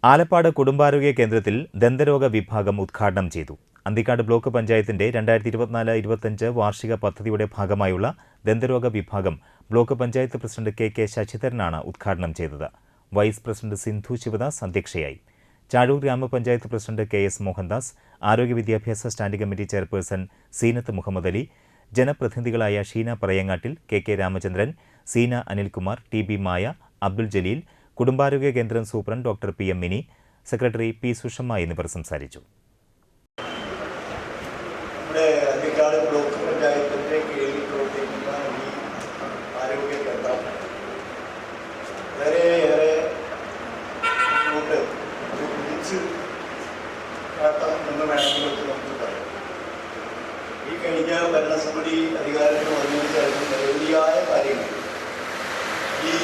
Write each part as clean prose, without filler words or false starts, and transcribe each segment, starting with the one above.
ആലപ്പാട് കുടുംബാരോഗ്യ കേന്ദ്രത്തിൽ ദന്തരോഗ വിഭാഗം ഉദ്ഘാടനം ചെയ്തു. അന്തിക്കാട് ബ്ലോക്ക് പഞ്ചായത്തിന്റെ 2024-25 വാർഷിക പദ്ധതിയുടെ ഭാഗമായുള്ള ദന്തരോഗ വിഭാഗം ബ്ലോക്ക് പഞ്ചായത്ത് പ്രസിഡന്റ് കെ ശശിധരനാണ് ഉദ്ഘാടനം ചെയ്തത്. വൈസ് പ്രസിഡന്റ് സിന്ധു ശിവദാസ് അധ്യക്ഷയായി. ചാഴൂർ ഗ്രാമപഞ്ചായത്ത് പ്രസിഡന്റ് KS മോഹൻദാസ്, ആരോഗ്യ വിദ്യാഭ്യാസ standing committee chairperson Zeenath Muhammad Ali, ജനപ്രതിനിധികളായ ഷീന പറയങ്ങാട്ടിൽ, KK രാമചന്ദ്രൻ, സീന അനിൽകുമാർ, TB മായ, അബ്ദുൽ ജലീൽ, കുടുംബാരോഗ്യ കേന്ദ്രം superintendent doctor PM Mini, secretary P Sushamma എന്നിവർ സംസാരിച്ചു. അന്തിക്കാട് ബ്ലോക്ക് പഞ്ചായത്തിൻ്റെ കീഴിൽ പ്രവർത്തിക്കുന്ന ഈ ആരോഗ്യ കേന്ദ്രം വളരെയേറെ മുന്നോട്ട് കുതിച്ച് കാട്ടണം എന്ന് വേണമെങ്കിൽ നമുക്ക് പറയാം. ഈ കഴിഞ്ഞ ഭരണസമിതി അധികാരത്തിൽ വന്നതിന് ശേഷം നിരവധിയായ കാര്യങ്ങൾ ഈ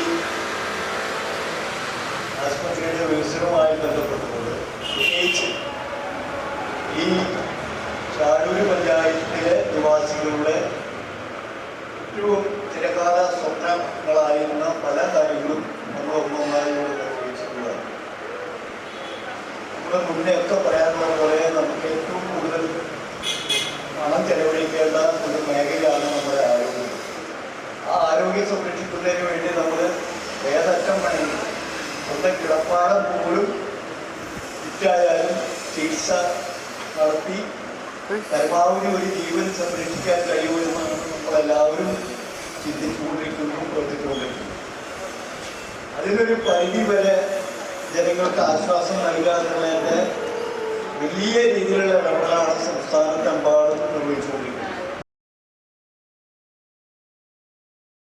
ആശുപത്രിയുടെ വികസനവുമായി ബന്ധപ്പെട്ടുകൊണ്ട് പ്രത്യേകിച്ച് ഈ ചാഴൂർ പഞ്ചായത്തിലെ നിവാസികളുടെ ഏറ്റവും ചിരകാല സ്വപ്നങ്ങളായിരുന്ന പല കാര്യങ്ങളും നമ്മൾ ഒന്നൊന്നായി നിർവഹിച്ചിട്ടുള്ളതാണ്. നമ്മൾ മുന്നെയൊക്കെ പറയാനുള്ള പോലെ നമുക്ക് ഏറ്റവും കൂടുതൽ പണം ചെലവഴിക്കേണ്ട ഒരു മേഖലയാണ് നമ്മുടെ ആരോഗ്യം. ആ ആരോഗ്യം സംരക്ഷിക്കുന്നതിന് വേണ്ടി നമ്മൾ ഏതറ്റം വേണമെങ്കിൽ സ്വന്തം കിടപ്പാടം പോലും വിറ്റായാലും ചികിത്സ നടത്തി പരമാവധി ഒരു ജീവൻ സംരക്ഷിക്കാൻ കഴിയുമെന്നാണ് നമ്മളെല്ലാവരും ചിന്തിച്ചുകൊണ്ടിരിക്കുന്നതും പ്രവർത്തിച്ചുകൊണ്ടിരിക്കുന്നു. അതിനൊരു പരിധി വരെ ജനങ്ങൾക്ക് ആശ്വാസം നൽകാനുള്ളതിൻ്റെ വലിയ രീതിയിലുള്ള ഇടപെടലാണ് സംസ്ഥാനത്തെമ്പാടും നിർവഹിച്ചുകൊണ്ടിരിക്കുന്നത്.